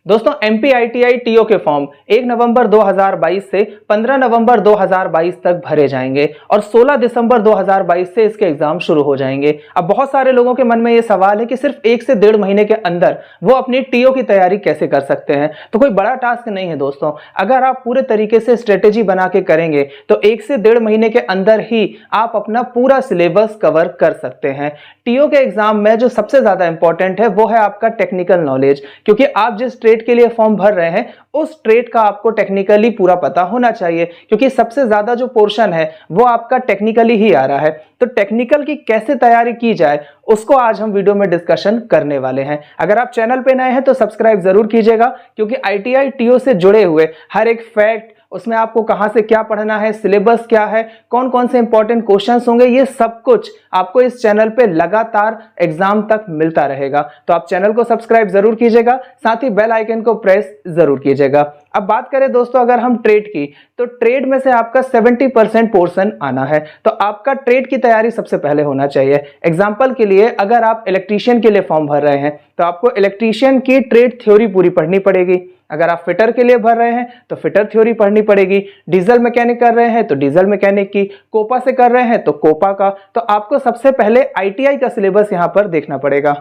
दोस्तों MPITI TO के form 1 नवंबर 2022 से 15 नवंबर 2022 तक भरे जाएंगे और 16 दिसंबर 2022 से इसके एग्जाम शुरू हो जाएंगे। अब बहुत सारे लोगों के मन में ये सवाल है कि सिर्फ 1 से 1.5 महीने के अंदर वो अपनी टीओ की तैयारी कैसे कर सकते हैं। तो कोई बड़ा टास्क नहीं है दोस्तों, अगर आप पूरे तरीके से स्ट्रेटेजी बना के करेंगे तो 1 से 1.5 महीने के अंदर ही आप अपना पूरा सिलेबस कवर कर सकते हैं। टीओ के एग्जाम में जो सबसे ज्यादा इंपॉर्टेंट है वो है आपका टेक्निकल नॉलेज, क्योंकि आप जिस ट्रेड के लिए फॉर्म भर रहे हैं उस ट्रेड का आपको टेक्निकली पूरा पता होना चाहिए, क्योंकि सबसे ज्यादा जो पोर्शन है वो आपका टेक्निकली ही आ रहा है। तो टेक्निकल की कैसे तैयारी की जाए उसको आज हम वीडियो में डिस्कशन करने वाले हैं। अगर आप चैनल पे नए हैं तो सब्सक्राइब जरूर कीजिएगा, क्योंकि ITI टीओ से जुड़े हुए हर एक फैक्ट, उसमें आपको कहां से क्या पढ़ना है, सिलेबस क्या है, कौन कौन से इंपॉर्टेंट क्वेश्चंस होंगे, ये सब कुछ आपको इस चैनल पे लगातार एग्जाम तक मिलता रहेगा। तो आप चैनल को सब्सक्राइब जरूर कीजिएगा, साथ ही बेल आइकन को प्रेस जरूर कीजिएगा। अब बात करें दोस्तों अगर हम ट्रेड की, तो ट्रेड में से आपका 70% पोर्शन आना है, तो आपका ट्रेड की तैयारी सबसे पहले होना चाहिए। एग्जाम्पल के लिए अगर आप इलेक्ट्रीशियन के लिए फॉर्म भर रहे हैं तो आपको इलेक्ट्रीशियन की ट्रेड थ्योरी पूरी पढ़नी पड़ेगी। अगर आप फिटर के लिए भर रहे हैं तो फिटर थ्योरी पढ़नी पड़ेगी। डीजल मैकेनिक कर रहे हैं तो डीजल मैकेनिक की, कोपा से कर रहे हैं तो कोपा का। तो आपको सबसे पहले ITI का सिलेबस यहां पर देखना पड़ेगा,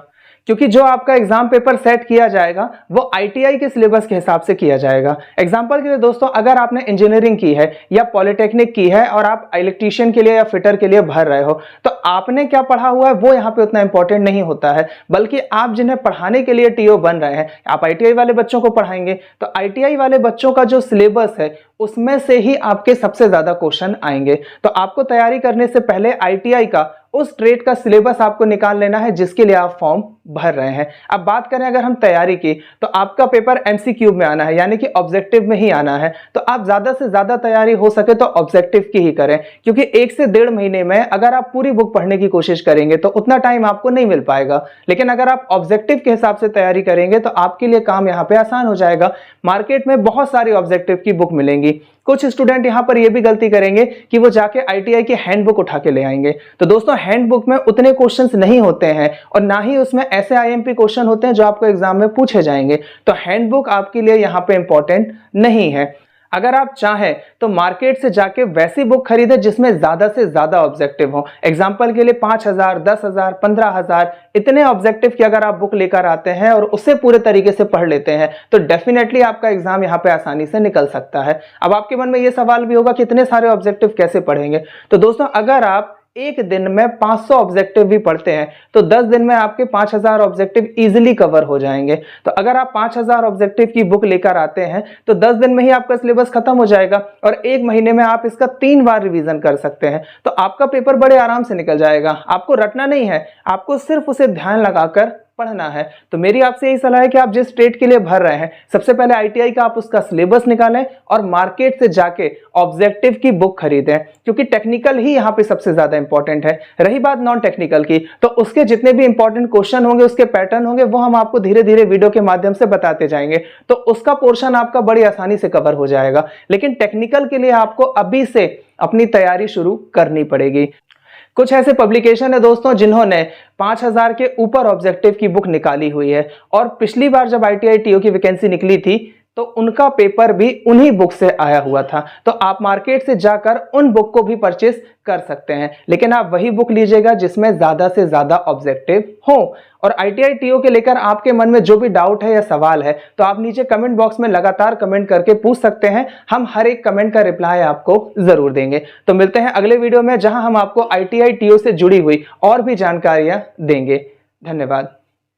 क्योंकि जो आपका एग्जाम पेपर सेट किया जाएगा वो ITI के सिलेबस के हिसाब से किया जाएगा। एग्जांपल के लिए दोस्तों अगर आपने इंजीनियरिंग की है या पॉलिटेक्निक की है और आप इलेक्ट्रीशियन के लिए या फिटर के लिए भर रहे हो, तो आपने क्या पढ़ा हुआ है वो यहाँ पे उतना इंपॉर्टेंट नहीं होता है, बल्कि आप जिन्हें पढ़ाने के लिए टीओ बन रहे हैं आप ITI वाले बच्चों को पढ़ाएंगे। तो ITI वाले बच्चों का जो सिलेबस है उसमें से ही आपके सबसे ज्यादा क्वेश्चन आएंगे। तो आपको तैयारी करने से पहले ITI का उस ट्रेड का सिलेबस आपको निकाल लेना है जिसके लिए आप फॉर्म भर रहे हैं। अब बात करें अगर हम तैयारी की, तो आपका पेपर MCQ में आना है, यानी कि ऑब्जेक्टिव में ही आना है। तो आप ज्यादा से ज्यादा तैयारी हो सके तो ऑब्जेक्टिव की ही करें, क्योंकि 1 से 1.5 महीने में अगर आप पूरी बुक पढ़ने की कोशिश करेंगे तो उतना टाइम आपको नहीं मिल पाएगा। लेकिन अगर आप ऑब्जेक्टिव के हिसाब से तैयारी करेंगे तो आपके लिए काम यहाँ पे आसान हो जाएगा। मार्केट में बहुत सारी ऑब्जेक्टिव की बुक मिलेंगी। कुछ स्टूडेंट यहां पर यह भी गलती करेंगे कि वो जाके ITI की हैंडबुक उठा के ले आएंगे। तो दोस्तों हैंडबुक में उतने क्वेश्चंस नहीं होते हैं और ना ही उसमें ऐसे IMP क्वेश्चन होते हैं जो आपको एग्जाम में पूछे जाएंगे। तो हैंडबुक आपके लिए यहां पे इंपॉर्टेंट नहीं है। अगर आप चाहें तो मार्केट से जाके वैसी बुक खरीदें जिसमें ज्यादा से ज्यादा ऑब्जेक्टिव हो। एग्जांपल के लिए 5,000, 10,000, 15,000 इतने ऑब्जेक्टिव की अगर आप बुक लेकर आते हैं और उसे पूरे तरीके से पढ़ लेते हैं तो डेफिनेटली आपका एग्जाम यहाँ पे आसानी से निकल सकता है। अब आपके मन में ये सवाल भी होगा कि इतने सारे ऑब्जेक्टिव कैसे पढ़ेंगे। तो दोस्तों अगर आप एक दिन में 500 ऑब्जेक्टिव भी पढ़ते हैं तो 10 दिन में आपके 5,000 ऑब्जेक्टिव इजीली कवर हो जाएंगे। तो अगर आप 5,000 ऑब्जेक्टिव की बुक लेकर आते हैं तो 10 दिन में ही आपका सिलेबस खत्म हो जाएगा और 1 महीने में आप इसका 3 बार रिवीजन कर सकते हैं। तो आपका पेपर बड़े आराम से निकल जाएगा। आपको रटना नहीं है, आपको सिर्फ उसे ध्यान लगाकर पढ़ना है। तो मेरी आपसे यही सलाह है कि आप जिस ट्रेड के लिए भर रहे हैं सबसे पहले ITI का आप उसका सिलेबस निकालें और मार्केट से जाके ऑब्जेक्टिव की बुक खरीदें, क्योंकि टेक्निकल ही यहाँ पे सबसे ज्यादा इंपॉर्टेंट है। रही बात नॉन टेक्निकल की, तो उसके जितने भी इंपॉर्टेंट क्वेश्चन होंगे, उसके पैटर्न होंगे, वो हम आपको धीरे धीरे वीडियो के माध्यम से बताते जाएंगे। तो उसका पोर्शन आपका बड़ी आसानी से कवर हो जाएगा। लेकिन टेक्निकल के लिए आपको अभी से अपनी तैयारी शुरू करनी पड़ेगी। कुछ ऐसे पब्लिकेशन है दोस्तों जिन्होंने 5,000 के ऊपर ऑब्जेक्टिव की बुक निकाली हुई है और पिछली बार जब ITI टीओ की वैकेंसी निकली थी तो उनका पेपर भी उन्हीं बुक से आया हुआ था। तो आप मार्केट से जाकर उन बुक को भी परचेस कर सकते हैं, लेकिन आप वही बुक लीजिएगा जिसमें ज्यादा से ज्यादा ऑब्जेक्टिव हो। और ITI टीओ के लेकर आपके मन में जो भी डाउट है या सवाल है तो आप नीचे कमेंट बॉक्स में लगातार कमेंट करके पूछ सकते हैं। हम हर एक कमेंट का रिप्लाई आपको जरूर देंगे। तो मिलते हैं अगले वीडियो में, जहां हम आपको ITI टीओ से जुड़ी हुई और भी जानकारियां देंगे। धन्यवाद।